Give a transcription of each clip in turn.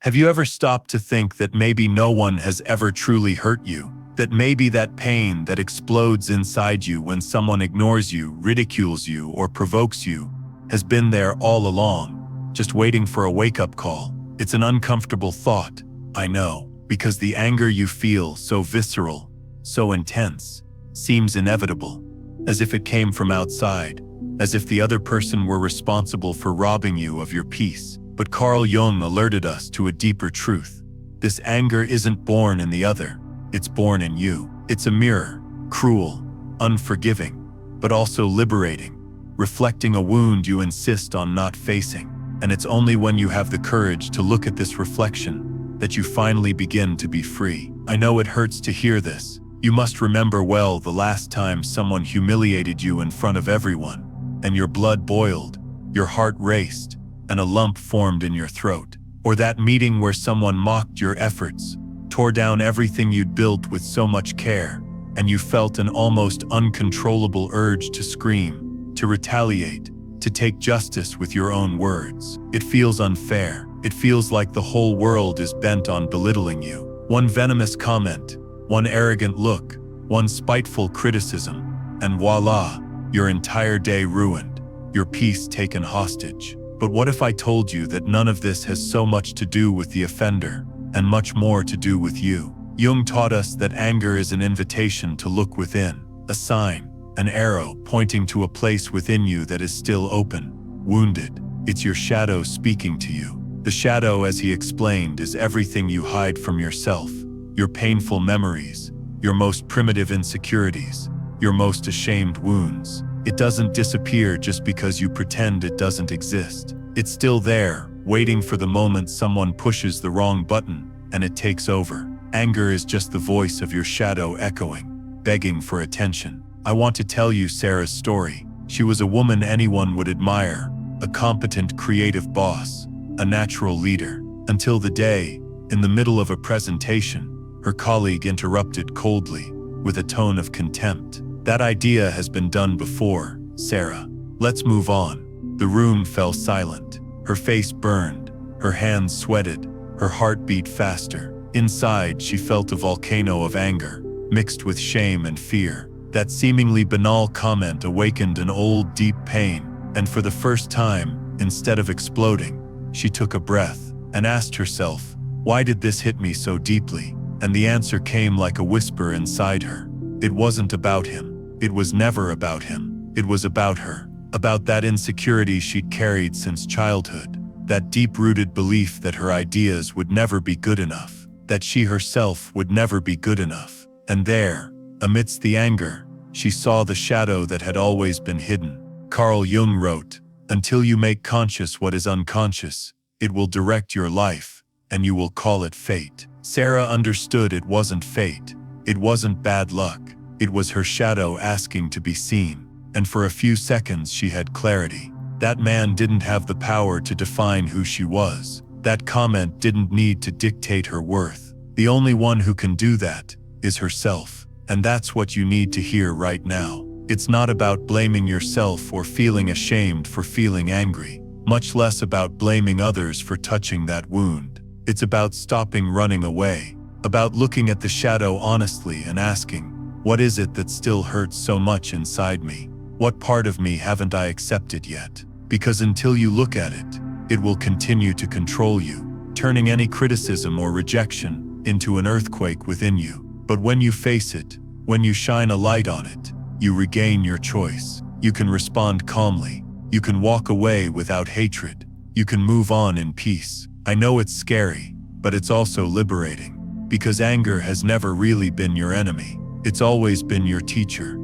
Have you ever stopped to think that maybe no one has ever truly hurt you? That maybe that pain that explodes inside you when someone ignores you, ridicules you, or provokes you has been there all along, just waiting for a wake-up call? It's an uncomfortable thought, I know, because the anger you feel, so visceral, so intense, seems inevitable, as if it came from outside, as if the other person were responsible for robbing you of your peace. But Carl Jung alerted us to a deeper truth. This anger isn't born in the other, it's born in you. It's a mirror, cruel, unforgiving, but also liberating, reflecting a wound you insist on not facing. And it's only when you have the courage to look at this reflection that you finally begin to be free. I know it hurts to hear this. You must remember well the last time someone humiliated you in front of everyone, and your blood boiled, your heart raced, and a lump formed in your throat. Or that meeting where someone mocked your efforts, tore down everything you'd built with so much care, and you felt an almost uncontrollable urge to scream, to retaliate, to take justice with your own words. It feels unfair. It feels like the whole world is bent on belittling you. One venomous comment, one arrogant look, one spiteful criticism, and voila, your entire day ruined, your peace taken hostage. But what if I told you that none of this has so much to do with the offender, and much more to do with you? Jung taught us that anger is an invitation to look within, a sign, an arrow pointing to a place within you that is still open, wounded. It's your shadow speaking to you. The shadow, as he explained, is everything you hide from yourself, your painful memories, your most primitive insecurities, your most ashamed wounds. It doesn't disappear just because you pretend it doesn't exist. It's still there, waiting for the moment someone pushes the wrong button and it takes over. Anger is just the voice of your shadow echoing, begging for attention. I want to tell you Sarah's story. She was a woman anyone would admire, a competent, creative boss, a natural leader, until the day, in the middle of a presentation, her colleague interrupted coldly, with a tone of contempt. That idea has been done before, Sarah. Let's move on. The room fell silent. Her face burned, her hands sweated, her heart beat faster. Inside, she felt a volcano of anger, mixed with shame and fear. That seemingly banal comment awakened an old, deep pain, and for the first time, instead of exploding, she took a breath and asked herself, why did this hit me so deeply? And the answer came like a whisper inside her. It wasn't about him. It was never about him. It was about her, about that insecurity she'd carried since childhood, that deep-rooted belief that her ideas would never be good enough, that she herself would never be good enough. And there, amidst the anger, she saw the shadow that had always been hidden. Carl Jung wrote, "Until you make conscious what is unconscious, it will direct your life, and you will call it fate." Sarah understood it wasn't fate. It wasn't bad luck. It was her shadow asking to be seen. And for a few seconds she had clarity. That man didn't have the power to define who she was. That comment didn't need to dictate her worth. The only one who can do that is herself. And that's what you need to hear right now. It's not about blaming yourself or feeling ashamed for feeling angry, much less about blaming others for touching that wound. It's about stopping running away, about looking at the shadow honestly and asking, what is it that still hurts so much inside me? What part of me haven't I accepted yet? Because until you look at it, it will continue to control you, turning any criticism or rejection into an earthquake within you. But when you face it, when you shine a light on it, you regain your choice. You can respond calmly. You can walk away without hatred. You can move on in peace. I know it's scary, but it's also liberating. Because anger has never really been your enemy. It's always been your teacher.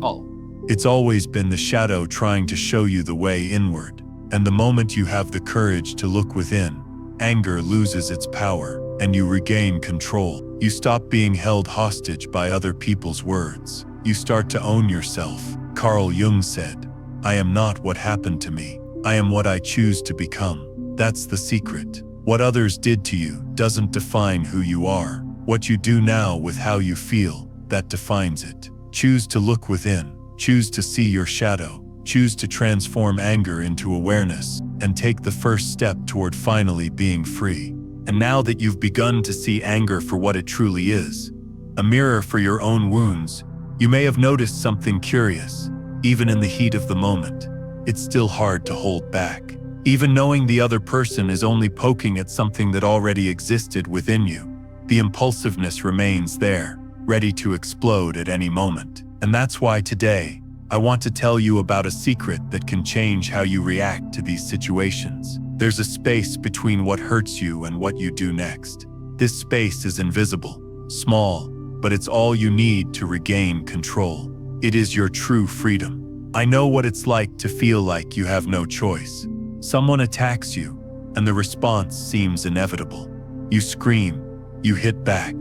It's always been the shadow trying to show you the way inward. And the moment you have the courage to look within, anger loses its power, and you regain control. You stop being held hostage by other people's words. You start to own yourself. Carl Jung said, "I am not what happened to me. I am what I choose to become." That's the secret. What others did to you doesn't define who you are. What you do now with how you feel, that defines it. Choose to look within. Choose to see your shadow. Choose to transform anger into awareness, and take the first step toward finally being free. And now that you've begun to see anger for what it truly is, a mirror for your own wounds, you may have noticed something curious. Even in the heat of the moment, it's still hard to hold back. Even knowing the other person is only poking at something that already existed within you, the impulsiveness remains there, ready to explode at any moment. And that's why today, I want to tell you about a secret that can change how you react to these situations. There's a space between what hurts you and what you do next. This space is invisible, small, but it's all you need to regain control. It is your true freedom. I know what it's like to feel like you have no choice. Someone attacks you, and the response seems inevitable. You scream, you hit back,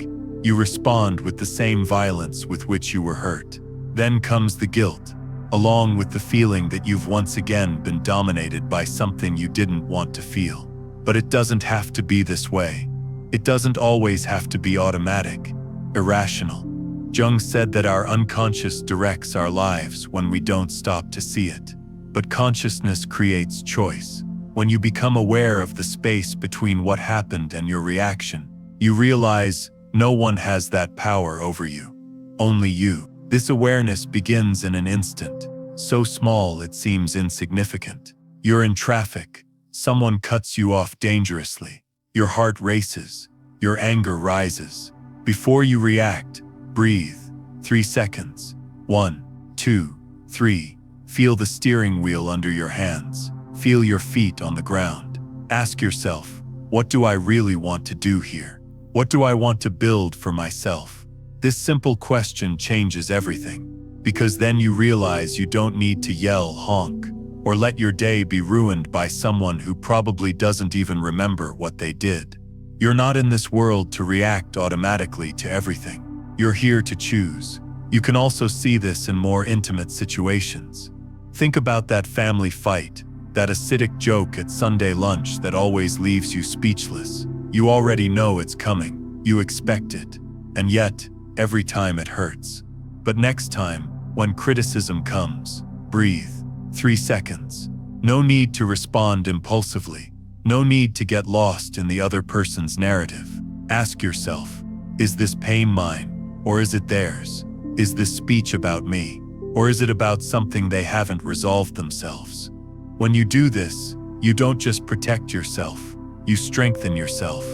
you respond with the same violence with which you were hurt. Then comes the guilt, along with the feeling that you've once again been dominated by something you didn't want to feel. But it doesn't have to be this way. It doesn't always have to be automatic, irrational. Jung said that our unconscious directs our lives when we don't stop to see it. But consciousness creates choice. When you become aware of the space between what happened and your reaction, you realize no one has that power over you. Only you. This awareness begins in an instant, so small it seems insignificant. You're in traffic. Someone cuts you off dangerously. Your heart races. Your anger rises. Before you react, breathe. 3 seconds. 1, 2, 3. Feel the steering wheel under your hands. Feel your feet on the ground. Ask yourself, what do I really want to do here? What do I want to build for myself? This simple question changes everything, because then you realize you don't need to yell, honk, or let your day be ruined by someone who probably doesn't even remember what they did. You're not in this world to react automatically to everything. You're here to choose. You can also see this in more intimate situations. Think about that family fight, that acidic joke at Sunday lunch that always leaves you speechless. You already know it's coming. You expect it. And yet, every time it hurts. But next time, when criticism comes, breathe. 3 seconds. No need to respond impulsively. No need to get lost in the other person's narrative. Ask yourself, is this pain mine, or is it theirs? Is this speech about me, or is it about something they haven't resolved themselves? When you do this, you don't just protect yourself, you strengthen yourself,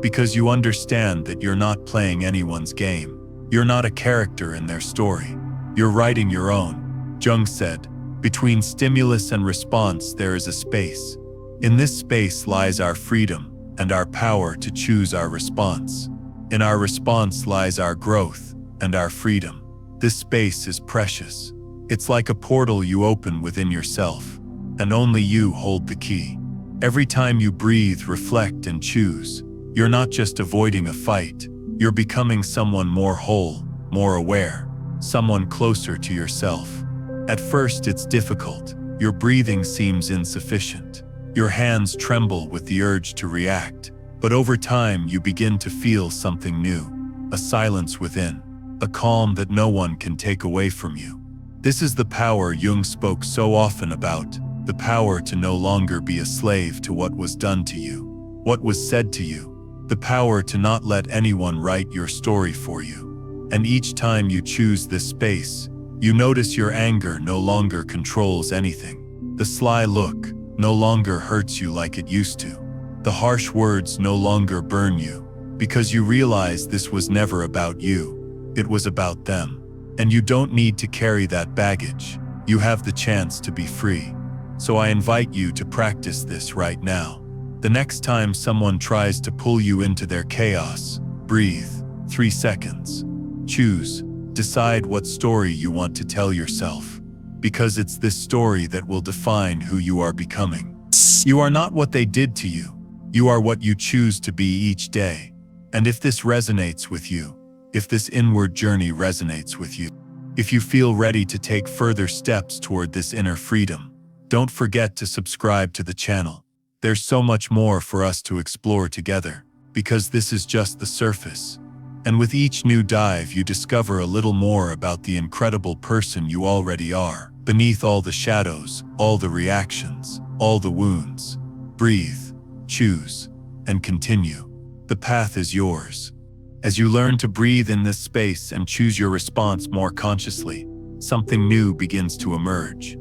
because you understand that you're not playing anyone's game. You're not a character in their story. You're writing your own. Jung said, between stimulus and response there is a space. In this space lies our freedom and our power to choose our response. In our response lies our growth and our freedom. This space is precious. It's like a portal you open within yourself, and only you hold the key. Every time you breathe, reflect, and choose, you're not just avoiding a fight, you're becoming someone more whole, more aware, someone closer to yourself. At first it's difficult. Your breathing seems insufficient. Your hands tremble with the urge to react. But over time you begin to feel something new, a silence within, a calm that no one can take away from you. This is the power Jung spoke so often about, the power to no longer be a slave to what was done to you, what was said to you, the power to not let anyone write your story for you. And each time you choose this space, you notice your anger no longer controls anything. The sly look no longer hurts you like it used to. The harsh words no longer burn you, because you realize this was never about you. It was about them. And you don't need to carry that baggage. You have the chance to be free. So I invite you to practice this right now. The next time someone tries to pull you into their chaos, breathe. 3 seconds. Choose. Decide what story you want to tell yourself. Because it's this story that will define who you are becoming. You are not what they did to you. You are what you choose to be each day. And if this resonates with you, if this inward journey resonates with you, if you feel ready to take further steps toward this inner freedom, don't forget to subscribe to the channel. There's so much more for us to explore together, because this is just the surface. And with each new dive you discover a little more about the incredible person you already are, beneath all the shadows, all the reactions, all the wounds. Breathe, choose, and continue. The path is yours. As you learn to breathe in this space and choose your response more consciously, something new begins to emerge.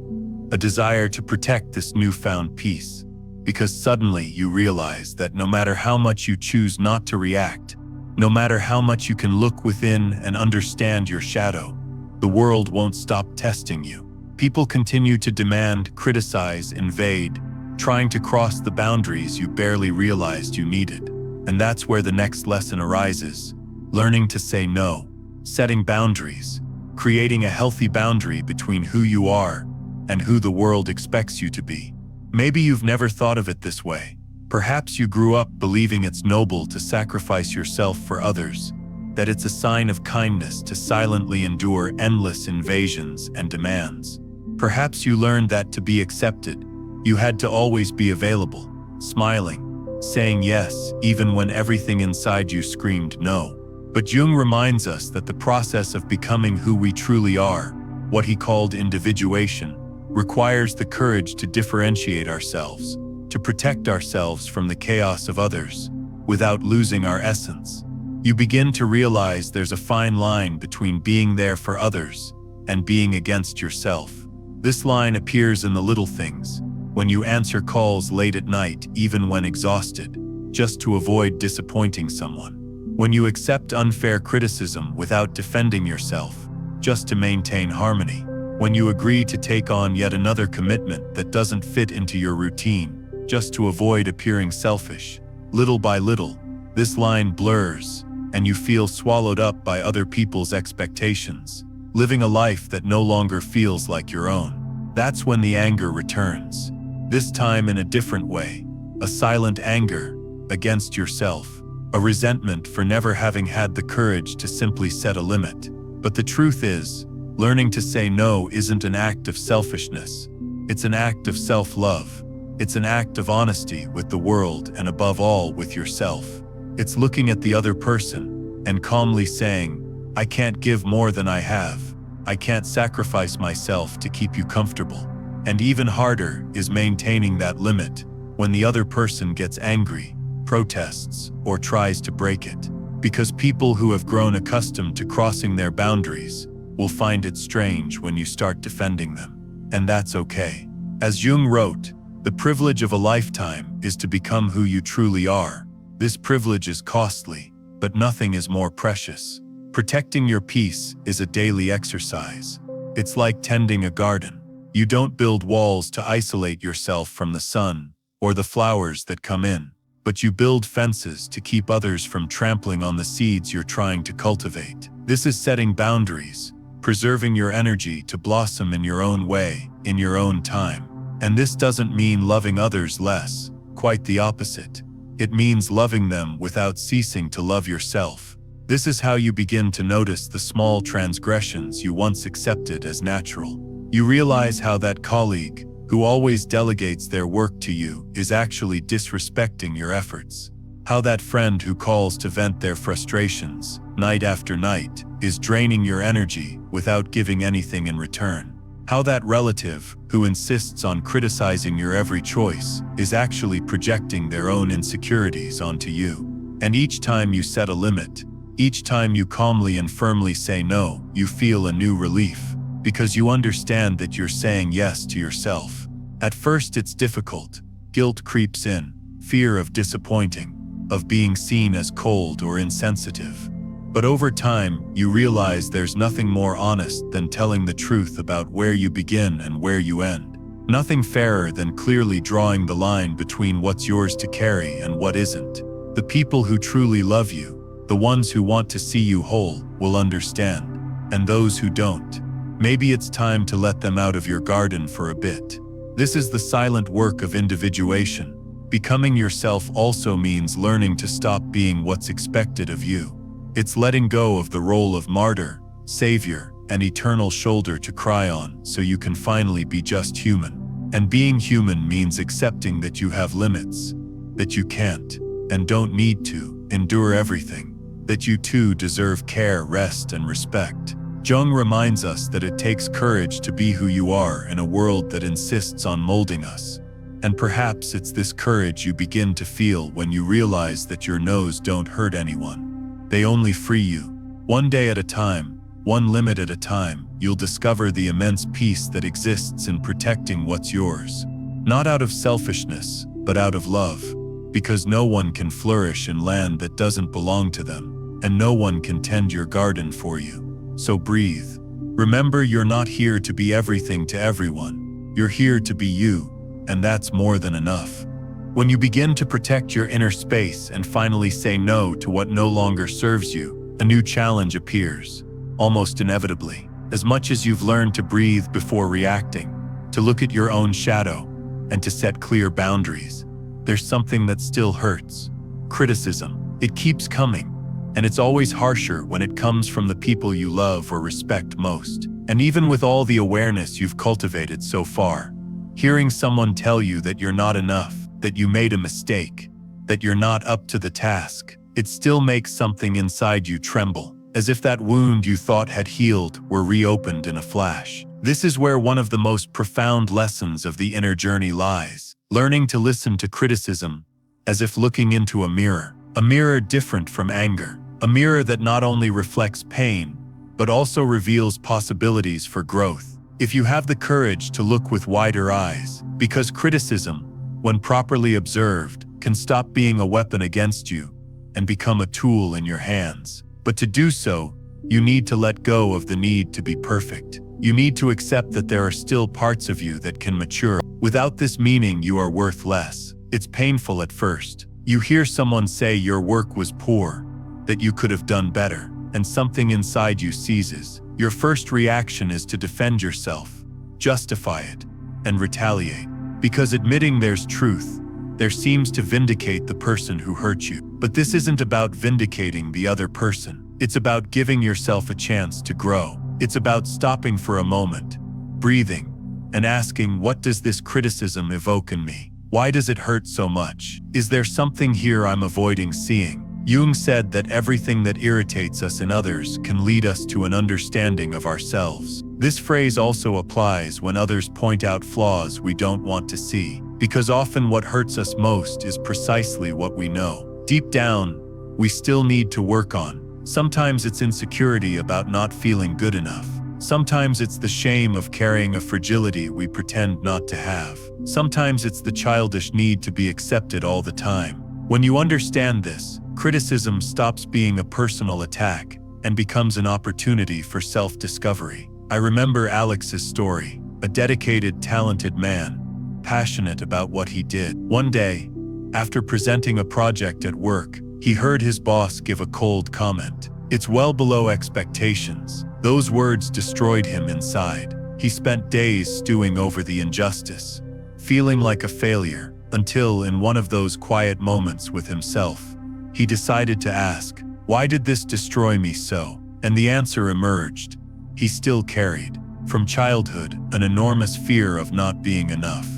A desire to protect this newfound peace. Because suddenly you realize that no matter how much you choose not to react, no matter how much you can look within and understand your shadow, the world won't stop testing you. People continue to demand, criticize, invade, trying to cross the boundaries you barely realized you needed. And that's where the next lesson arises: learning to say no, setting boundaries, creating a healthy boundary between who you are and who the world expects you to be. Maybe you've never thought of it this way. Perhaps you grew up believing it's noble to sacrifice yourself for others, that it's a sign of kindness to silently endure endless invasions and demands. Perhaps you learned that to be accepted, you had to always be available, smiling, saying yes, even when everything inside you screamed no. But Jung reminds us that the process of becoming who we truly are, what he called individuation, requires the courage to differentiate ourselves, to protect ourselves from the chaos of others, without losing our essence. You begin to realize there's a fine line between being there for others and being against yourself. This line appears in the little things, when you answer calls late at night even when exhausted, just to avoid disappointing someone. When you accept unfair criticism without defending yourself, just to maintain harmony. When you agree to take on yet another commitment that doesn't fit into your routine, just to avoid appearing selfish. Little by little, this line blurs, and you feel swallowed up by other people's expectations, living a life that no longer feels like your own. That's when the anger returns, this time in a different way, a silent anger against yourself, a resentment for never having had the courage to simply set a limit. But the truth is, learning to say no isn't an act of selfishness. It's an act of self-love. It's an act of honesty with the world and above all with yourself. It's looking at the other person and calmly saying, I can't give more than I have. I can't sacrifice myself to keep you comfortable. And even harder is maintaining that limit when the other person gets angry, protests, or tries to break it. Because people who have grown accustomed to crossing their boundaries will find it strange when you start defending them. And that's okay. As Jung wrote, the privilege of a lifetime is to become who you truly are. This privilege is costly, but nothing is more precious. Protecting your peace is a daily exercise. It's like tending a garden. You don't build walls to isolate yourself from the sun or the flowers that come in, but you build fences to keep others from trampling on the seeds you're trying to cultivate. This is setting boundaries, preserving your energy to blossom in your own way, in your own time. And this doesn't mean loving others less, quite the opposite. It means loving them without ceasing to love yourself. This is how you begin to notice the small transgressions you once accepted as natural. You realize how that colleague, who always delegates their work to you, is actually disrespecting your efforts. How that friend who calls to vent their frustrations, night after night, is draining your energy without giving anything in return. How that relative, who insists on criticizing your every choice, is actually projecting their own insecurities onto you. And each time you set a limit, each time you calmly and firmly say no, you feel a new relief, because you understand that you're saying yes to yourself. At first it's difficult. Guilt creeps in, fear of disappointing, of being seen as cold or insensitive. But over time, you realize there's nothing more honest than telling the truth about where you begin and where you end. Nothing fairer than clearly drawing the line between what's yours to carry and what isn't. The people who truly love you, the ones who want to see you whole, will understand. And those who don't, maybe it's time to let them out of your garden for a bit. This is the silent work of individuation. Becoming yourself also means learning to stop being what's expected of you. It's letting go of the role of martyr, savior, and eternal shoulder to cry on so you can finally be just human. And being human means accepting that you have limits, that you can't, and don't need to, endure everything, that you too deserve care, rest, and respect. Jung reminds us that it takes courage to be who you are in a world that insists on molding us. And perhaps it's this courage you begin to feel when you realize that your no's don't hurt anyone. They only free you. One day at a time, one limit at a time, you'll discover the immense peace that exists in protecting what's yours. Not out of selfishness, but out of love. Because no one can flourish in land that doesn't belong to them, and no one can tend your garden for you. So breathe. Remember, you're not here to be everything to everyone. You're here to be you, and that's more than enough. When you begin to protect your inner space and finally say no to what no longer serves you, a new challenge appears, almost inevitably. As much as you've learned to breathe before reacting, to look at your own shadow, and to set clear boundaries, there's something that still hurts. Criticism. It keeps coming, and it's always harsher when it comes from the people you love or respect most. And even with all the awareness you've cultivated so far, hearing someone tell you that you're not enough, that you made a mistake, that you're not up to the task, it still makes something inside you tremble, as if that wound you thought had healed were reopened in a flash. This is where one of the most profound lessons of the inner journey lies, learning to listen to criticism as if looking into a mirror different from anger, a mirror that not only reflects pain, but also reveals possibilities for growth. If you have the courage to look with wider eyes, because criticism, when properly observed, can stop being a weapon against you and become a tool in your hands. But to do so, you need to let go of the need to be perfect. You need to accept that there are still parts of you that can mature. Without this meaning you are worth less. It's painful at first. You hear someone say your work was poor, that you could have done better, and something inside you seizes. Your first reaction is to defend yourself, justify it, and retaliate. Because admitting there's truth, there seems to vindicate the person who hurt you. But this isn't about vindicating the other person. It's about giving yourself a chance to grow. It's about stopping for a moment, breathing, and asking, what does this criticism evoke in me? Why does it hurt so much? Is there something here I'm avoiding seeing? Jung said that everything that irritates us in others can lead us to an understanding of ourselves. This phrase also applies when others point out flaws we don't want to see, because often what hurts us most is precisely what we know. Deep down, we still need to work on. Sometimes it's insecurity about not feeling good enough. Sometimes it's the shame of carrying a fragility we pretend not to have. Sometimes it's the childish need to be accepted all the time. When you understand this, criticism stops being a personal attack and becomes an opportunity for self-discovery. I remember Alex's story, a dedicated, talented man, passionate about what he did. One day, after presenting a project at work, he heard his boss give a cold comment. "It's well below expectations." Those words destroyed him inside. He spent days stewing over the injustice, feeling like a failure, until in one of those quiet moments with himself, he decided to ask, "Why did this destroy me so?" And the answer emerged. He still carried, from childhood, an enormous fear of not being enough,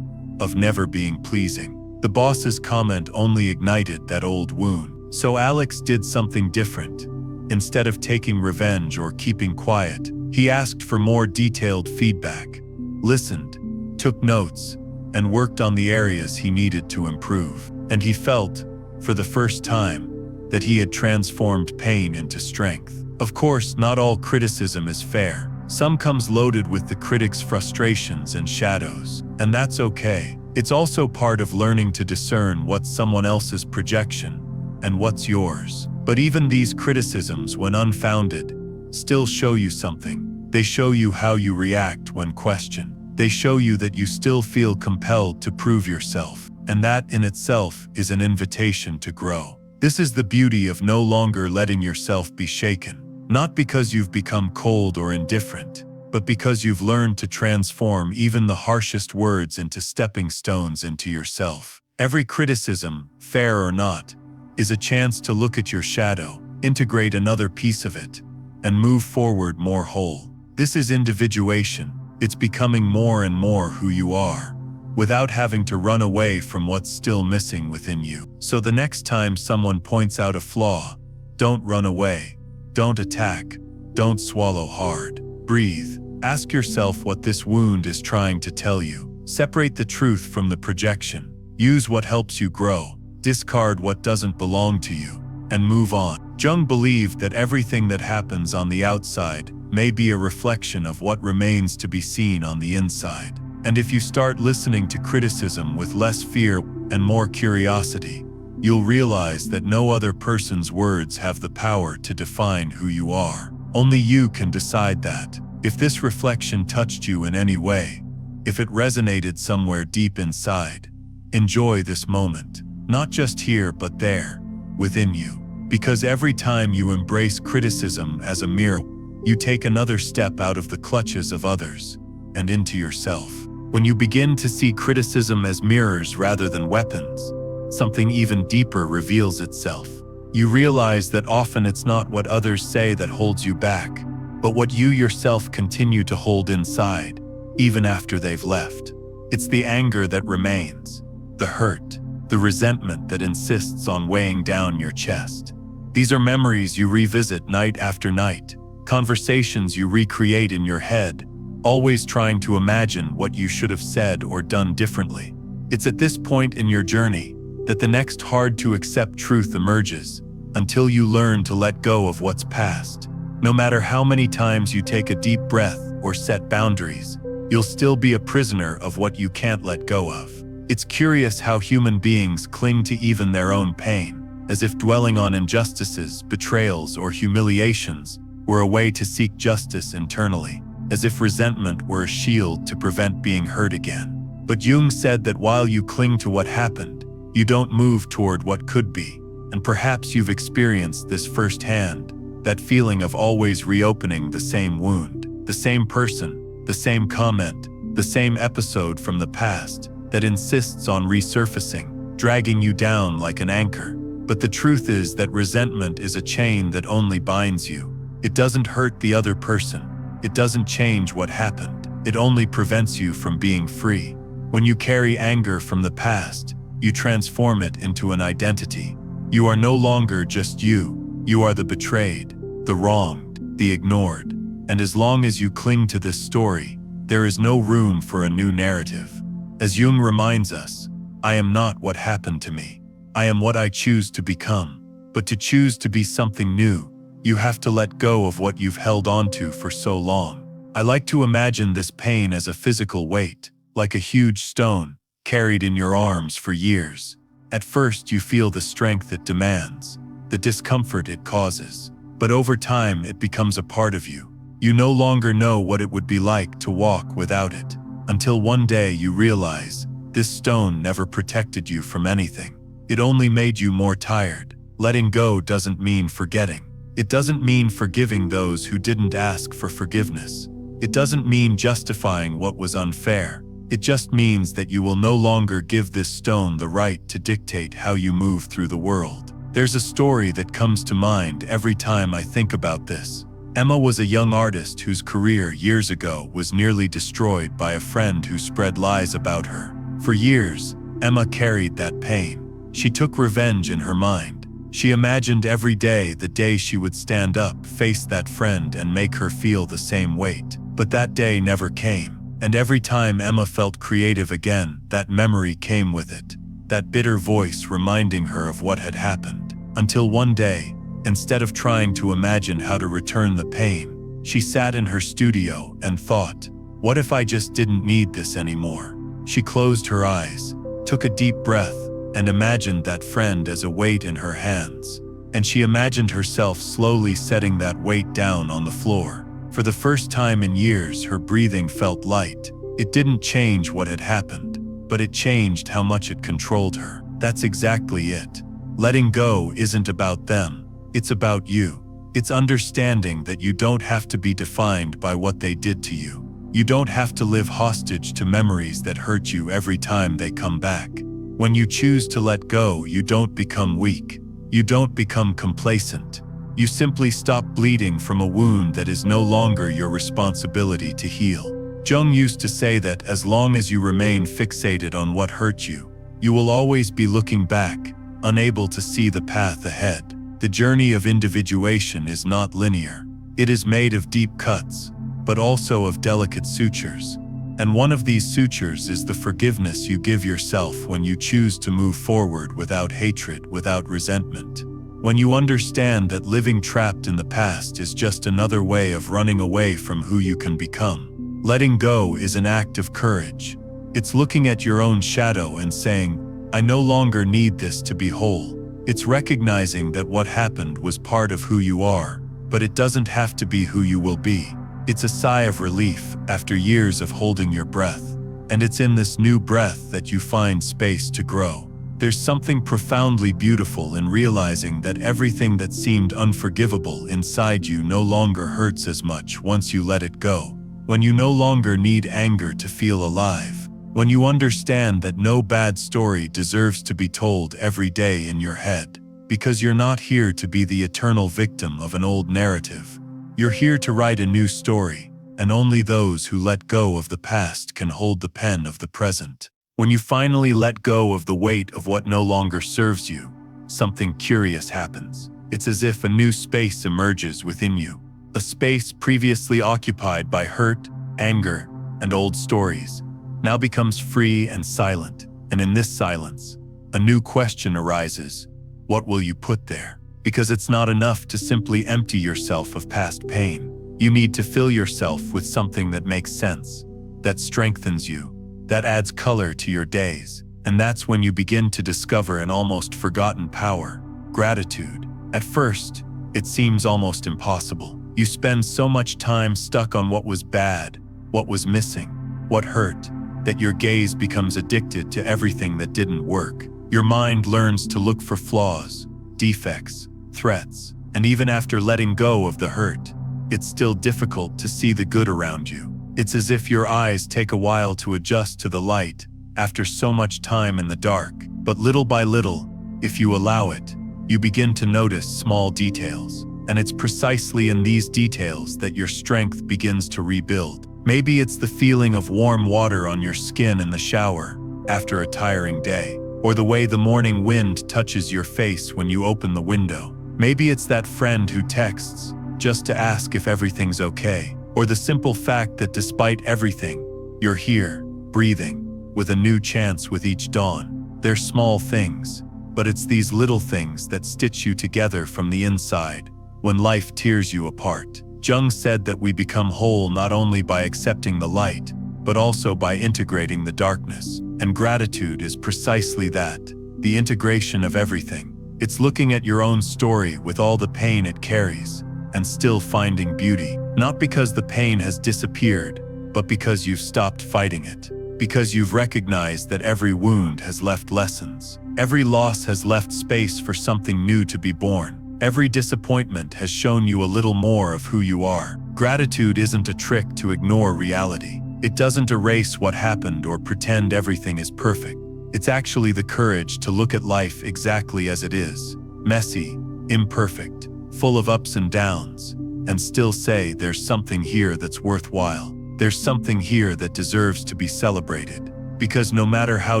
of never being pleasing. The boss's comment only ignited that old wound. So Alex did something different. Instead of taking revenge or keeping quiet, he asked for more detailed feedback, listened, took notes, and worked on the areas he needed to improve. And he felt, for the first time, that he had transformed pain into strength. Of course, not all criticism is fair. Some comes loaded with the critic's frustrations and shadows, and that's okay. It's also part of learning to discern what's someone else's projection and what's yours. But even these criticisms, when unfounded, still show you something. They show you how you react when questioned. They show you that you still feel compelled to prove yourself, and that in itself is an invitation to grow. This is the beauty of no longer letting yourself be shaken. Not because you've become cold or indifferent, but because you've learned to transform even the harshest words into stepping stones into yourself. Every criticism, fair or not, is a chance to look at your shadow, integrate another piece of it, and move forward more whole. This is individuation. It's becoming more and more who you are, without having to run away from what's still missing within you. So the next time someone points out a flaw, don't run away, don't attack, don't swallow hard. Breathe. Ask yourself what this wound is trying to tell you. Separate the truth from the projection. Use what helps you grow. Discard what doesn't belong to you, and move on. Jung believed that everything that happens on the outside may be a reflection of what remains to be seen on the inside. And if you start listening to criticism with less fear and more curiosity, you'll realize that no other person's words have the power to define who you are. Only you can decide that. If this reflection touched you in any way, if it resonated somewhere deep inside, enjoy this moment. Not just here but there, within you. Because every time you embrace criticism as a mirror, you take another step out of the clutches of others and into yourself. When you begin to see criticism as mirrors rather than weapons, something even deeper reveals itself. You realize that often it's not what others say that holds you back, but what you yourself continue to hold inside, even after they've left. It's the anger that remains, the hurt, the resentment that insists on weighing down your chest. These are memories you revisit night after night, conversations you recreate in your head, always trying to imagine what you should have said or done differently. It's at this point in your journey that the next hard-to-accept truth emerges, until you learn to let go of what's past. No matter how many times you take a deep breath or set boundaries, you'll still be a prisoner of what you can't let go of. It's curious how human beings cling to even their own pain, as if dwelling on injustices, betrayals, or humiliations were a way to seek justice internally, as if resentment were a shield to prevent being hurt again. But Jung said that while you cling to what happened, you don't move toward what could be. And perhaps you've experienced this firsthand, that feeling of always reopening the same wound, the same person, the same comment, the same episode from the past that insists on resurfacing, dragging you down like an anchor. But the truth is that resentment is a chain that only binds you. It doesn't hurt the other person. It doesn't change what happened. It only prevents you from being free. When you carry anger from the past, you transform it into an identity. You are no longer just you. You are the betrayed, the wronged, the ignored. And as long as you cling to this story, there is no room for a new narrative. As Jung reminds us, I am not what happened to me. I am what I choose to become. But to choose to be something new, you have to let go of what you've held onto for so long. I like to imagine this pain as a physical weight, like a huge stone, carried in your arms for years. At first you feel the strength it demands, the discomfort it causes. But over time it becomes a part of you. You no longer know what it would be like to walk without it. Until one day you realize, this stone never protected you from anything. It only made you more tired. Letting go doesn't mean forgetting. It doesn't mean forgiving those who didn't ask for forgiveness. It doesn't mean justifying what was unfair. It just means that you will no longer give this stone the right to dictate how you move through the world. There's a story that comes to mind every time I think about this. Emma was a young artist whose career years ago was nearly destroyed by a friend who spread lies about her. For years, Emma carried that pain. She took revenge in her mind. She imagined every day the day she would stand up, face that friend, and make her feel the same weight. But that day never came. And every time Emma felt creative again, that memory came with it. That bitter voice reminding her of what had happened. Until one day, instead of trying to imagine how to return the pain, she sat in her studio and thought, what if I just didn't need this anymore? She closed her eyes, took a deep breath, and imagined that friend as a weight in her hands. And she imagined herself slowly setting that weight down on the floor. For the first time in years, her breathing felt light. It didn't change what had happened, but it changed how much it controlled her. That's exactly it. Letting go isn't about them. It's about you. It's understanding that you don't have to be defined by what they did to you. You don't have to live hostage to memories that hurt you every time they come back. When you choose to let go, you don't become weak. You don't become complacent. You simply stop bleeding from a wound that is no longer your responsibility to heal. Jung used to say that as long as you remain fixated on what hurt you, you will always be looking back, unable to see the path ahead. The journey of individuation is not linear. It is made of deep cuts, but also of delicate sutures. And one of these sutures is the forgiveness you give yourself when you choose to move forward without hatred, without resentment. When you understand that living trapped in the past is just another way of running away from who you can become. Letting go is an act of courage. It's looking at your own shadow and saying, I no longer need this to be whole. It's recognizing that what happened was part of who you are, but it doesn't have to be who you will be. It's a sigh of relief after years of holding your breath, and it's in this new breath that you find space to grow. There's something profoundly beautiful in realizing that everything that seemed unforgivable inside you no longer hurts as much once you let it go. When you no longer need anger to feel alive. When you understand that no bad story deserves to be told every day in your head. Because you're not here to be the eternal victim of an old narrative. You're here to write a new story, and only those who let go of the past can hold the pen of the present. When you finally let go of the weight of what no longer serves you, something curious happens. It's as if a new space emerges within you. A space previously occupied by hurt, anger, and old stories now becomes free and silent. And in this silence, a new question arises. What will you put there? Because it's not enough to simply empty yourself of past pain. You need to fill yourself with something that makes sense, that strengthens you, that adds color to your days. And that's when you begin to discover an almost forgotten power, gratitude. At first, it seems almost impossible. You spend so much time stuck on what was bad, what was missing, what hurt, that your gaze becomes addicted to everything that didn't work. Your mind learns to look for flaws, defects, threats, and even after letting go of the hurt, it's still difficult to see the good around you. It's as if your eyes take a while to adjust to the light after so much time in the dark. But little by little, if you allow it, you begin to notice small details. And it's precisely in these details that your strength begins to rebuild. Maybe it's the feeling of warm water on your skin in the shower after a tiring day, or the way the morning wind touches your face when you open the window. Maybe it's that friend who texts just to ask if everything's okay, or the simple fact that despite everything, you're here, breathing, with a new chance with each dawn. They're small things, but it's these little things that stitch you together from the inside when life tears you apart. Jung said that we become whole not only by accepting the light, but also by integrating the darkness. And gratitude is precisely that, the integration of everything. It's looking at your own story with all the pain it carries, and still finding beauty. Not because the pain has disappeared, but because you've stopped fighting it. Because you've recognized that every wound has left lessons. Every loss has left space for something new to be born. Every disappointment has shown you a little more of who you are. Gratitude isn't a trick to ignore reality. It doesn't erase what happened or pretend everything is perfect. It's actually the courage to look at life exactly as it is, messy, imperfect, full of ups and downs, and still say there's something here that's worthwhile. There's something here that deserves to be celebrated. Because no matter how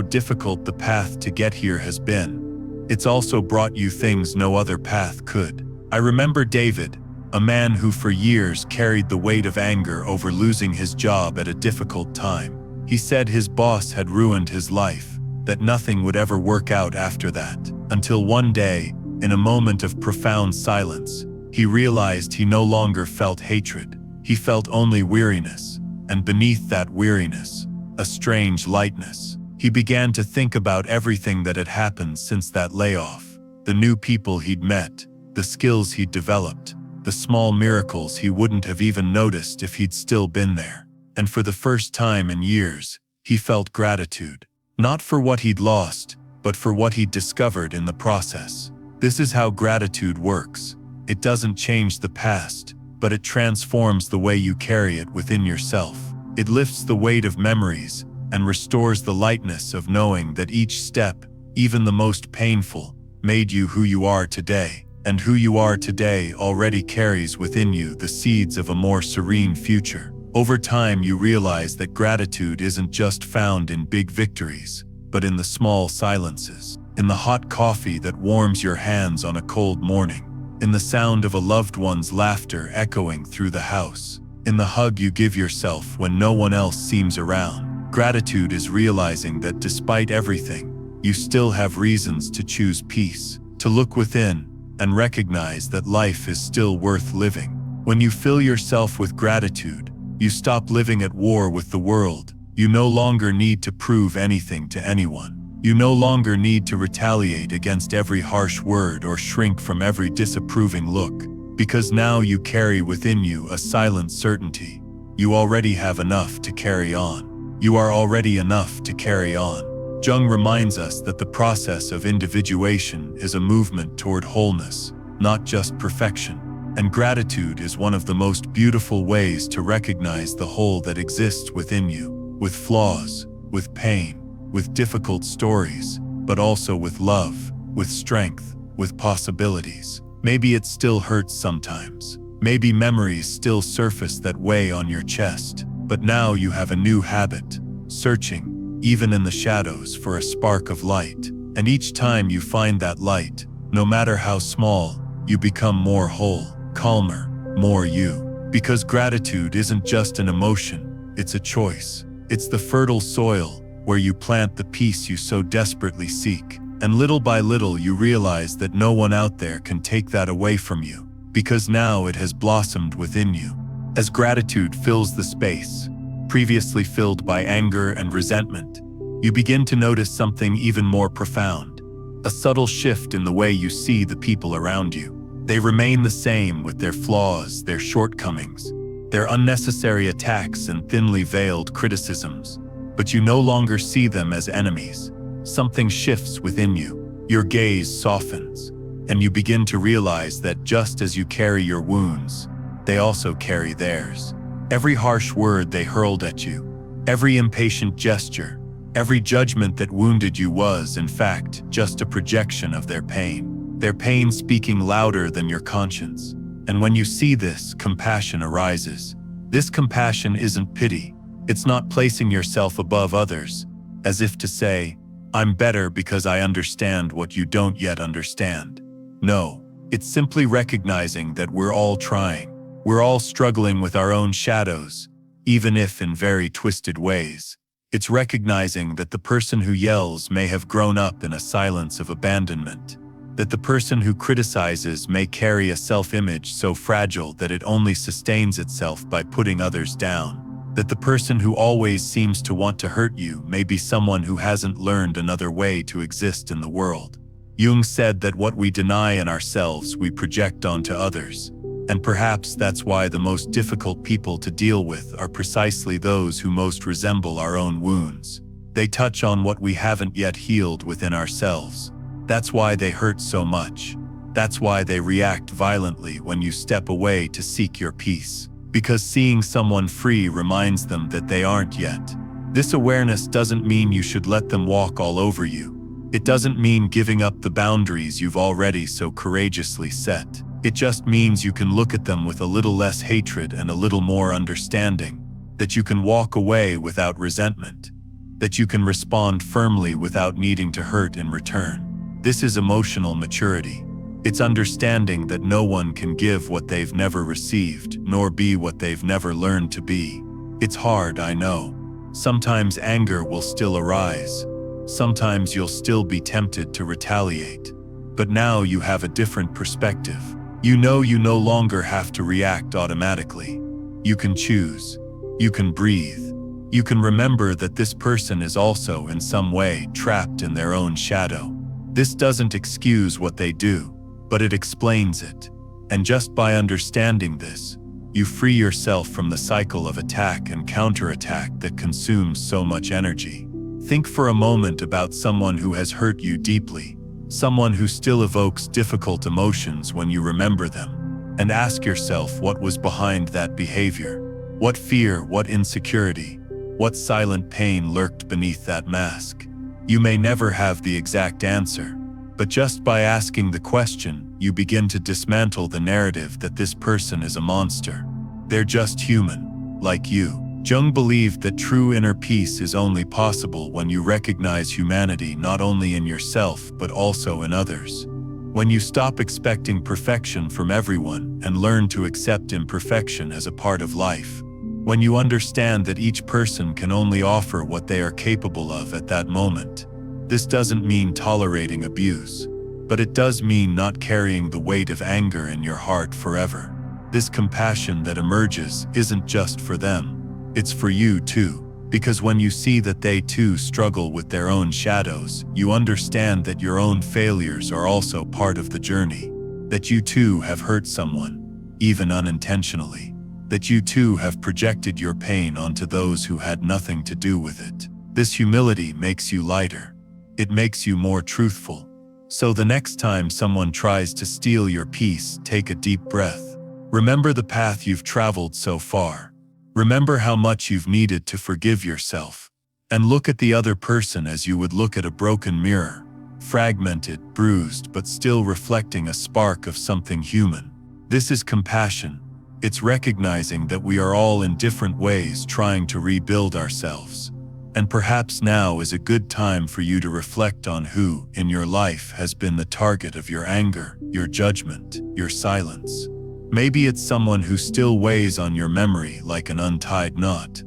difficult the path to get here has been, it's also brought you things no other path could. I remember David, a man who for years carried the weight of anger over losing his job at a difficult time. He said his boss had ruined his life, that nothing would ever work out after that. Until one day, in a moment of profound silence, he realized he no longer felt hatred. He felt only weariness, and beneath that weariness, a strange lightness. He began to think about everything that had happened since that layoff, the new people he'd met, the skills he'd developed, the small miracles he wouldn't have even noticed if he'd still been there. And for the first time in years, he felt gratitude. Not for what he'd lost, but for what he'd discovered in the process. This is how gratitude works. It doesn't change the past, but it transforms the way you carry it within yourself. It lifts the weight of memories and restores the lightness of knowing that each step, even the most painful, made you who you are today. And who you are today already carries within you the seeds of a more serene future. Over time, you realize that gratitude isn't just found in big victories, but in the small silences, in the hot coffee that warms your hands on a cold morning, in the sound of a loved one's laughter echoing through the house, in the hug you give yourself when no one else seems around. Gratitude is realizing that despite everything, you still have reasons to choose peace, to look within, and recognize that life is still worth living. When you fill yourself with gratitude, you stop living at war with the world. You no longer need to prove anything to anyone. You no longer need to retaliate against every harsh word or shrink from every disapproving look, because now you carry within you a silent certainty. You already have enough to carry on. You are already enough to carry on. Jung reminds us that the process of individuation is a movement toward wholeness, not just perfection. And gratitude is one of the most beautiful ways to recognize the whole that exists within you, with flaws, with pain, with difficult stories, but also with love, with strength, with possibilities. Maybe it still hurts sometimes. Maybe memories still surface that weigh on your chest. But now you have a new habit, searching, even in the shadows, for a spark of light. And each time you find that light, no matter how small, you become more whole, calmer, more you. Because gratitude isn't just an emotion, it's a choice. It's the fertile soil where you plant the peace you so desperately seek. And little by little you realize that no one out there can take that away from you, because now it has blossomed within you. As gratitude fills the space, previously filled by anger and resentment, you begin to notice something even more profound. A subtle shift in the way you see the people around you. They remain the same with their flaws, their shortcomings, their unnecessary attacks and thinly veiled criticisms. But you no longer see them as enemies. Something shifts within you. Your gaze softens, and you begin to realize that just as you carry your wounds, they also carry theirs. Every harsh word they hurled at you, every impatient gesture, every judgment that wounded you was, in fact, just a projection of their pain speaking louder than your conscience. And when you see this, compassion arises. This compassion isn't pity. It's not placing yourself above others, as if to say, I'm better because I understand what you don't yet understand. No, it's simply recognizing that we're all trying. We're all struggling with our own shadows, even if in very twisted ways. It's recognizing that the person who yells may have grown up in a silence of abandonment, that the person who criticizes may carry a self-image so fragile that it only sustains itself by putting others down, that the person who always seems to want to hurt you may be someone who hasn't learned another way to exist in the world. Jung said that what we deny in ourselves we project onto others. And perhaps that's why the most difficult people to deal with are precisely those who most resemble our own wounds. They touch on what we haven't yet healed within ourselves. That's why they hurt so much. That's why they react violently when you step away to seek your peace. Because seeing someone free reminds them that they aren't yet. This awareness doesn't mean you should let them walk all over you. It doesn't mean giving up the boundaries you've already so courageously set. It just means you can look at them with a little less hatred and a little more understanding, that you can walk away without resentment, that you can respond firmly without needing to hurt in return. This is emotional maturity. It's understanding that no one can give what they've never received, nor be what they've never learned to be. It's hard, I know. Sometimes anger will still arise. Sometimes you'll still be tempted to retaliate. But now you have a different perspective. You know you no longer have to react automatically. You can choose. You can breathe. You can remember that this person is also in some way trapped in their own shadow. This doesn't excuse what they do, but it explains it. And just by understanding this, you free yourself from the cycle of attack and counterattack that consumes so much energy. Think for a moment about someone who has hurt you deeply. Someone who still evokes difficult emotions when you remember them, and ask yourself what was behind that behavior. What fear, what insecurity, what silent pain lurked beneath that mask? You may never have the exact answer, but just by asking the question, you begin to dismantle the narrative that this person is a monster. They're just human, like you. Jung believed that true inner peace is only possible when you recognize humanity not only in yourself but also in others. When you stop expecting perfection from everyone and learn to accept imperfection as a part of life. When you understand that each person can only offer what they are capable of at that moment. This doesn't mean tolerating abuse, but it does mean not carrying the weight of anger in your heart forever. This compassion that emerges isn't just for them, it's for you too. Because when you see that they too struggle with their own shadows, you understand that your own failures are also part of the journey. That you too have hurt someone, even unintentionally. That you too have projected your pain onto those who had nothing to do with it. This humility makes you lighter. It makes you more truthful. So the next time someone tries to steal your peace, take a deep breath. Remember the path you've traveled so far. Remember how much you've needed to forgive yourself. And look at the other person as you would look at a broken mirror. Fragmented, bruised, but still reflecting a spark of something human. This is compassion. It's recognizing that we are all in different ways trying to rebuild ourselves. And perhaps now is a good time for you to reflect on who, in your life, has been the target of your anger, your judgment, your silence. Maybe it's someone who still weighs on your memory like an untied knot.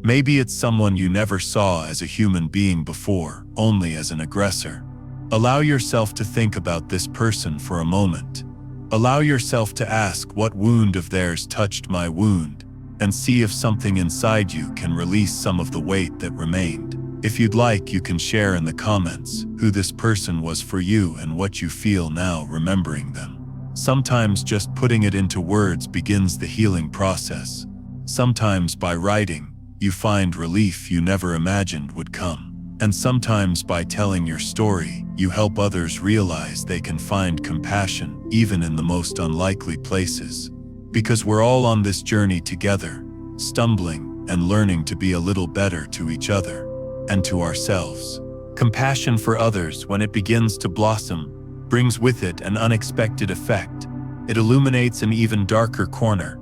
Maybe it's someone you never saw as a human being before, only as an aggressor. Allow yourself to think about this person for a moment. Allow yourself to ask what wound of theirs touched my wound, and see if something inside you can release some of the weight that remained. If you'd like, you can share in the comments who this person was for you and what you feel now remembering them. Sometimes just putting it into words begins the healing process. Sometimes by writing, you find relief you never imagined would come. And sometimes by telling your story, you help others realize they can find compassion even in the most unlikely places. Because we're all on this journey together, stumbling and learning to be a little better to each other and to ourselves. Compassion for others, when it begins to blossom, brings with it an unexpected effect. It illuminates an even darker corner,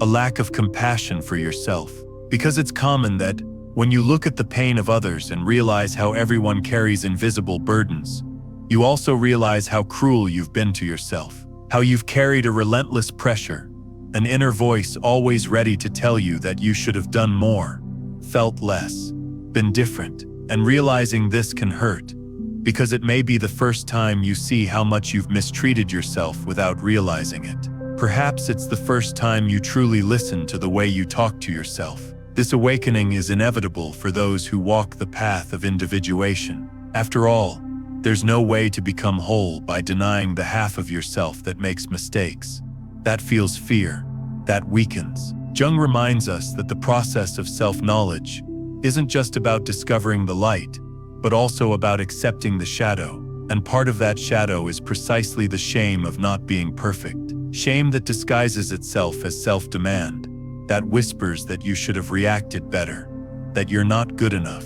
a lack of compassion for yourself. Because it's common that when you look at the pain of others and realize how everyone carries invisible burdens, you also realize how cruel you've been to yourself, how you've carried a relentless pressure, an inner voice always ready to tell you that you should have done more, felt less, been different. And realizing this can hurt, because it may be the first time you see how much you've mistreated yourself without realizing it. Perhaps it's the first time you truly listen to the way you talk to yourself. This awakening is inevitable for those who walk the path of individuation. After all, there's no way to become whole by denying the half of yourself that makes mistakes. That feels fear. That weakens. Jung reminds us that the process of self-knowledge isn't just about discovering the light, but also about accepting the shadow. And part of that shadow is precisely the shame of not being perfect. Shame that disguises itself as self-demand. That whispers that you should have reacted better, that you're not good enough,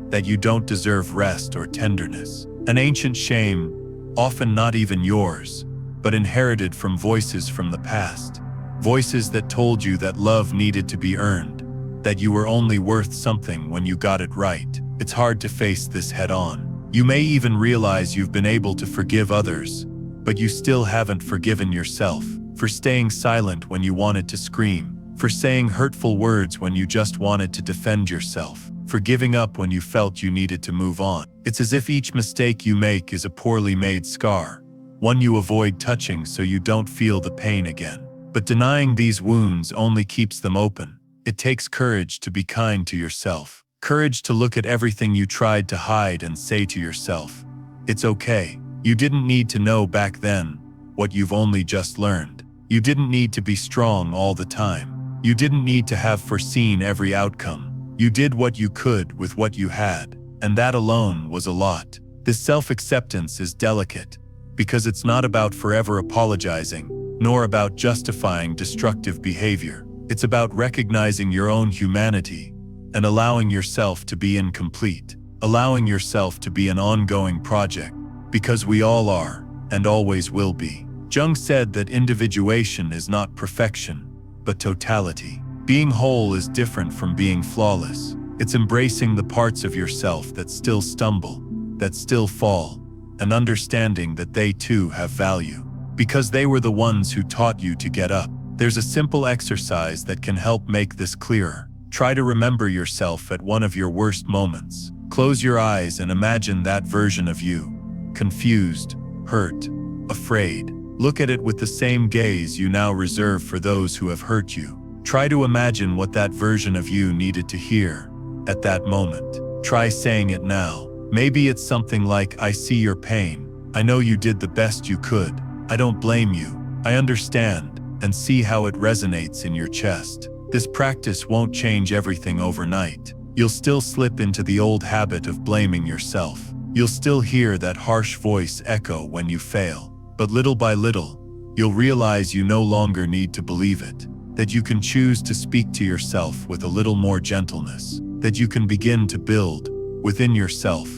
that you don't deserve rest or tenderness. An ancient shame, often not even yours, but inherited from voices from the past. Voices that told you that love needed to be earned, that you were only worth something when you got it right. It's hard to face this head on. You may even realize you've been able to forgive others, but you still haven't forgiven yourself for staying silent when you wanted to scream. For saying hurtful words when you just wanted to defend yourself, for giving up when you felt you needed to move on. It's as if each mistake you make is a poorly made scar, one you avoid touching so you don't feel the pain again. But denying these wounds only keeps them open. It takes courage to be kind to yourself, courage to look at everything you tried to hide and say to yourself, it's okay. You didn't need to know back then what you've only just learned. You didn't need to be strong all the time. You didn't need to have foreseen every outcome. You did what you could with what you had, and that alone was a lot. This self-acceptance is delicate, because it's not about forever apologizing, nor about justifying destructive behavior. It's about recognizing your own humanity and allowing yourself to be incomplete, allowing yourself to be an ongoing project, because we all are, and always will be. Jung said that individuation is not perfection, but totality. Being whole is different from being flawless. It's embracing the parts of yourself that still stumble, that still fall, and understanding that they too have value. Because they were the ones who taught you to get up. There's a simple exercise that can help make this clearer. Try to remember yourself at one of your worst moments. Close your eyes and imagine that version of you. Confused, hurt, afraid. Look at it with the same gaze you now reserve for those who have hurt you. Try to imagine what that version of you needed to hear at that moment. Try saying it now. Maybe it's something like, "I see your pain. I know you did the best you could. I don't blame you. I understand," and see how it resonates in your chest. This practice won't change everything overnight. You'll still slip into the old habit of blaming yourself. You'll still hear that harsh voice echo when you fail. But little by little, you'll realize you no longer need to believe it. That you can choose to speak to yourself with a little more gentleness. That you can begin to build, within yourself,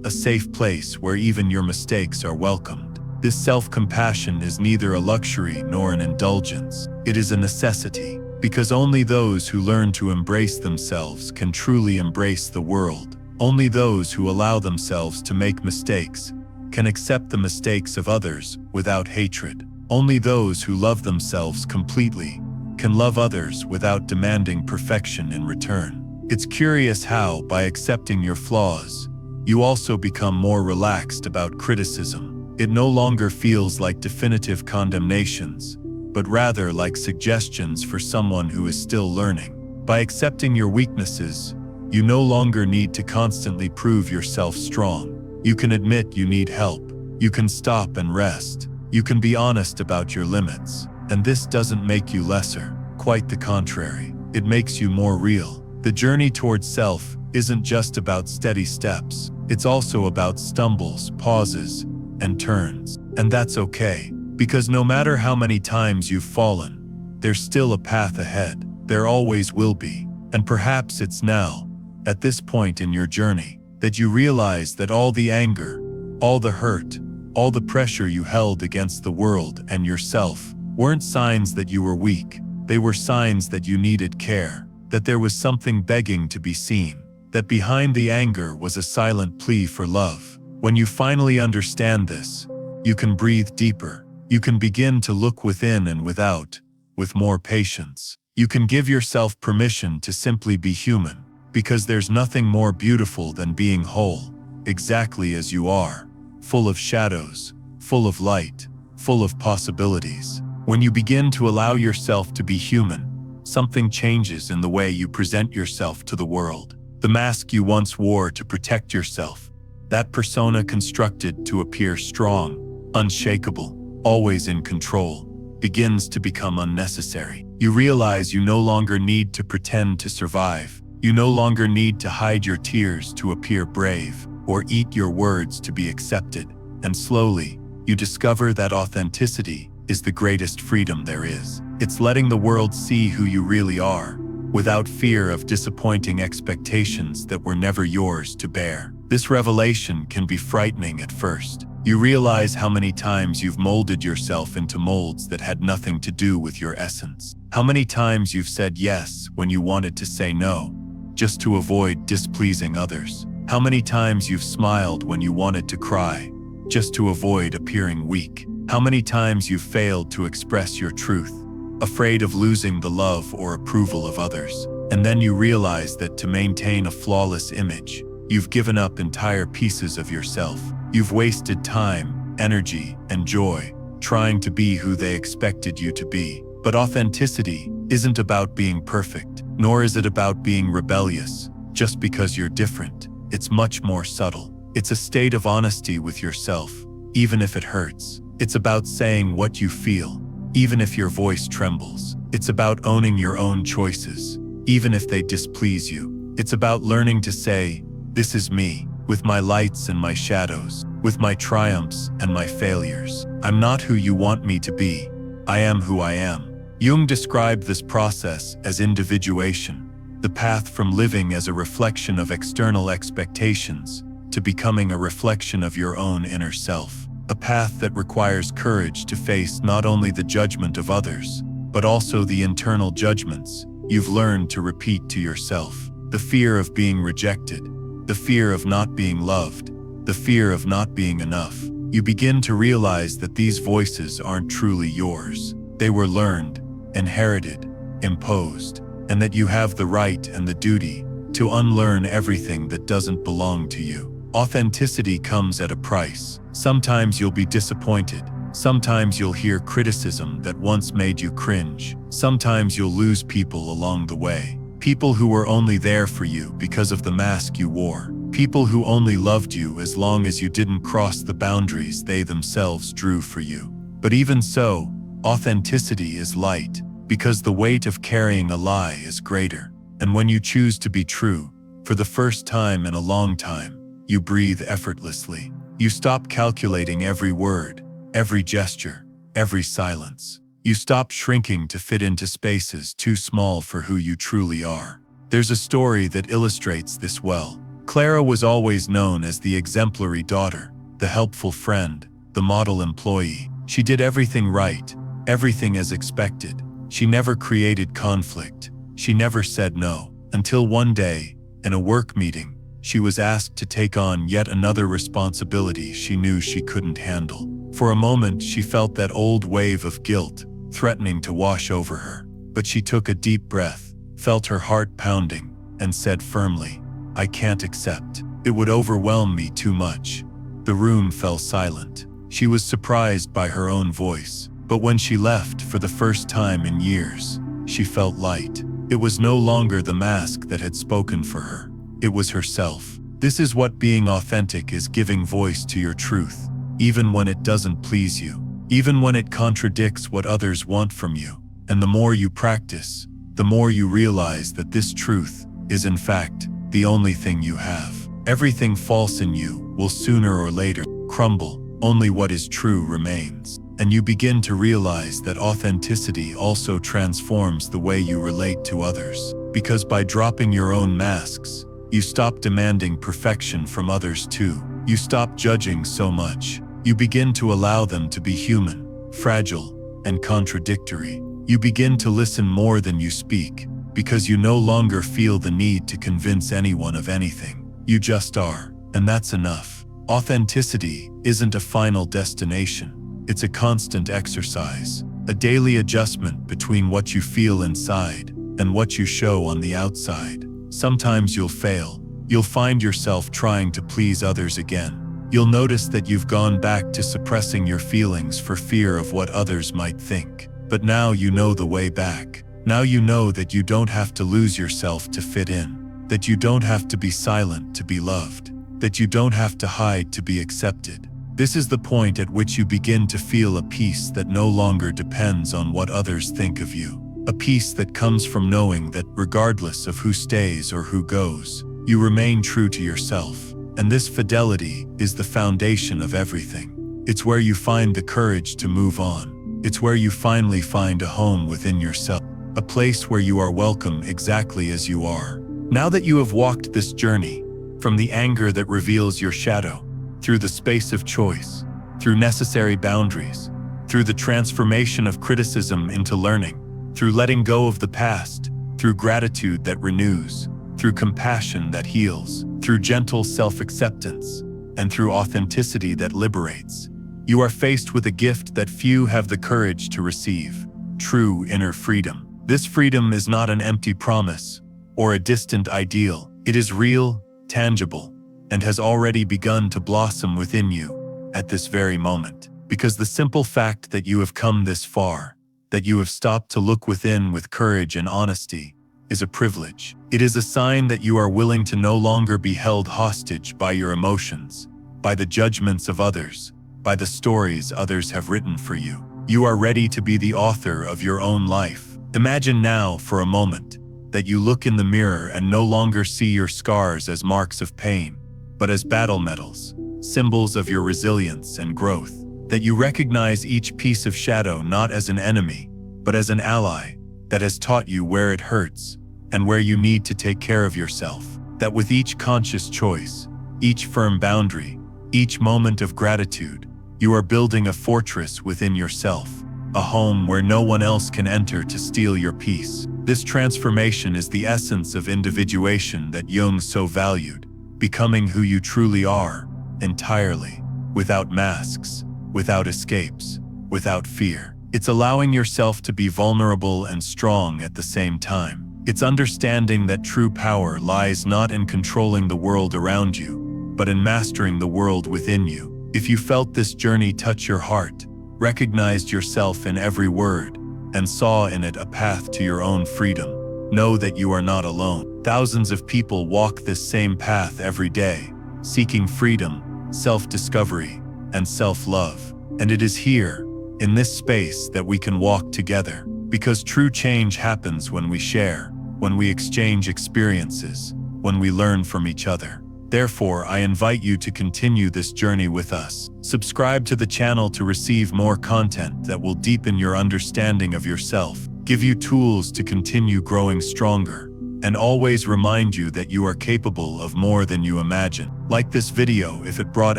a safe place where even your mistakes are welcomed. This self-compassion is neither a luxury nor an indulgence. It is a necessity, because only those who learn to embrace themselves can truly embrace the world. Only those who allow themselves to make mistakes can accept the mistakes of others without hatred. Only those who love themselves completely can love others without demanding perfection in return. It's curious how, by accepting your flaws, you also become more relaxed about criticism. It no longer feels like definitive condemnations, but rather like suggestions for someone who is still learning. By accepting your weaknesses, you no longer need to constantly prove yourself strong. You can admit you need help. You can stop and rest. You can be honest about your limits. And this doesn't make you lesser. Quite the contrary. It makes you more real. The journey towards self isn't just about steady steps. It's also about stumbles, pauses, and turns. And that's okay, because no matter how many times you've fallen, there's still a path ahead. There always will be. And perhaps it's now, at this point in your journey, that you realize that all the anger, all the hurt, all the pressure you held against the world and yourself weren't signs that you were weak. They were signs that you needed care, that there was something begging to be seen, that behind the anger was a silent plea for love. When you finally understand this, you can breathe deeper. You can begin to look within and without, with more patience. You can give yourself permission to simply be human, because there's nothing more beautiful than being whole, exactly as you are, full of shadows, full of light, full of possibilities. When you begin to allow yourself to be human, something changes in the way you present yourself to the world. The mask you once wore to protect yourself, that persona constructed to appear strong, unshakable, always in control, begins to become unnecessary. You realize you no longer need to pretend to survive. You no longer need to hide your tears to appear brave, or eat your words to be accepted. And slowly, you discover that authenticity is the greatest freedom there is. It's letting the world see who you really are, without fear of disappointing expectations that were never yours to bear. This revelation can be frightening at first. You realize how many times you've molded yourself into molds that had nothing to do with your essence. How many times you've said yes when you wanted to say no, just to avoid displeasing others. How many times you've smiled when you wanted to cry, just to avoid appearing weak. How many times you've failed to express your truth, afraid of losing the love or approval of others. And then you realize that to maintain a flawless image, you've given up entire pieces of yourself. You've wasted time, energy, and joy trying to be who they expected you to be. But authenticity isn't about being perfect, nor is it about being rebellious just because you're different. It's much more subtle. It's a state of honesty with yourself, even if it hurts. It's about saying what you feel, even if your voice trembles. It's about owning your own choices, even if they displease you. It's about learning to say, "This is me, with my lights and my shadows, with my triumphs and my failures. I'm not who you want me to be. I am who I am." Jung described this process as individuation, the path from living as a reflection of external expectations to becoming a reflection of your own inner self. A path that requires courage to face not only the judgment of others, but also the internal judgments you've learned to repeat to yourself. The fear of being rejected, the fear of not being loved, the fear of not being enough. You begin to realize that these voices aren't truly yours. They were learned, inherited, imposed, and that you have the right and the duty to unlearn everything that doesn't belong to you. Authenticity comes at a price. Sometimes you'll be disappointed. Sometimes you'll hear criticism that once made you cringe. Sometimes you'll lose people along the way. People who were only there for you because of the mask you wore. People who only loved you as long as you didn't cross the boundaries they themselves drew for you. But even so, authenticity is light, because the weight of carrying a lie is greater. And when you choose to be true, for the first time in a long time, you breathe effortlessly. You stop calculating every word, every gesture, every silence. You stop shrinking to fit into spaces too small for who you truly are. There's a story that illustrates this well. Clara was always known as the exemplary daughter, the helpful friend, the model employee. She did everything right, everything as expected. She never created conflict. She never said no. Until one day, in a work meeting, she was asked to take on yet another responsibility she knew she couldn't handle. For a moment, she felt that old wave of guilt threatening to wash over her. But she took a deep breath, felt her heart pounding, and said firmly, "I can't accept. It would overwhelm me too much." The room fell silent. She was surprised by her own voice. But when she left for the first time in years, she felt light. It was no longer the mask that had spoken for her. It was herself. This is what being authentic is: giving voice to your truth, even when it doesn't please you, even when it contradicts what others want from you. And the more you practice, the more you realize that this truth is in fact the only thing you have. Everything false in you will sooner or later crumble. Only what is true remains. And you begin to realize that authenticity also transforms the way you relate to others. Because by dropping your own masks, you stop demanding perfection from others too. You stop judging so much. You begin to allow them to be human, fragile, and contradictory. You begin to listen more than you speak, because you no longer feel the need to convince anyone of anything. You just are, and that's enough. Authenticity isn't a final destination. It's a constant exercise, a daily adjustment between what you feel inside and what you show on the outside. Sometimes you'll fail. You'll find yourself trying to please others again. You'll notice that you've gone back to suppressing your feelings for fear of what others might think. But now you know the way back. Now you know that you don't have to lose yourself to fit in, that you don't have to be silent to be loved, that you don't have to hide to be accepted. This is the point at which you begin to feel a peace that no longer depends on what others think of you. A peace that comes from knowing that regardless of who stays or who goes, you remain true to yourself. And this fidelity is the foundation of everything. It's where you find the courage to move on. It's where you finally find a home within yourself, a place where you are welcome exactly as you are. Now that you have walked this journey, from the anger that reveals your shadow, through the space of choice, through necessary boundaries, through the transformation of criticism into learning, through letting go of the past, through gratitude that renews, through compassion that heals, through gentle self-acceptance, and through authenticity that liberates, you are faced with a gift that few have the courage to receive: true inner freedom. This freedom is not an empty promise or a distant ideal. It is real, tangible, and has already begun to blossom within you at this very moment. Because the simple fact that you have come this far, that you have stopped to look within with courage and honesty, is a privilege. It is a sign that you are willing to no longer be held hostage by your emotions, by the judgments of others, by the stories others have written for you. You are ready to be the author of your own life. Imagine now, for a moment, that you look in the mirror and no longer see your scars as marks of pain, but as battle medals, symbols of your resilience and growth. That you recognize each piece of shadow not as an enemy, but as an ally that has taught you where it hurts and where you need to take care of yourself. That with each conscious choice, each firm boundary, each moment of gratitude, you are building a fortress within yourself, a home where no one else can enter to steal your peace. This transformation is the essence of individuation that Jung so valued, becoming who you truly are, entirely, without masks, without escapes, without fear. It's allowing yourself to be vulnerable and strong at the same time. It's understanding that true power lies not in controlling the world around you, but in mastering the world within you. If you felt this journey touch your heart, recognized yourself in every word, and saw in it a path to your own freedom, know that you are not alone. Thousands of people walk this same path every day, seeking freedom, self-discovery, and self-love. And it is here, in this space, that we can walk together. Because true change happens when we share, when we exchange experiences, when we learn from each other. Therefore, I invite you to continue this journey with us. Subscribe to the channel to receive more content that will deepen your understanding of yourself, give you tools to continue growing stronger, and always remind you that you are capable of more than you imagine. Like this video if it brought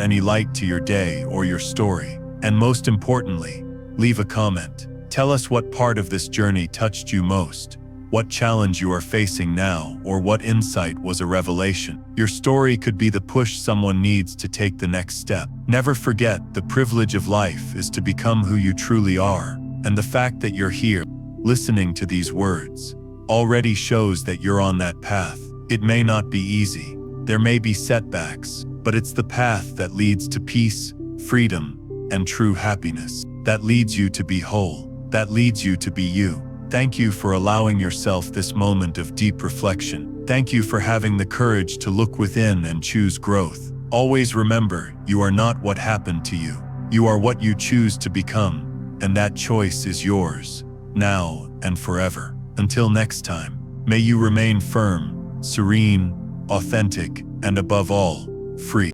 any light to your day or your story. And most importantly, leave a comment. Tell us what part of this journey touched you most, what challenge you are facing now, or what insight was a revelation. Your story could be the push someone needs to take the next step. Never forget, the privilege of life is to become who you truly are, and the fact that you're here, listening to these words, already shows that you're on that path. It may not be easy, there may be setbacks, but it's the path that leads to peace, freedom, and true happiness. That leads you to be whole. That leads you to be you. Thank you for allowing yourself this moment of deep reflection. Thank you for having the courage to look within and choose growth. Always remember, you are not what happened to you. You are what you choose to become, and that choice is yours, now and forever. Until next time, may you remain firm, serene, authentic, and above all, free.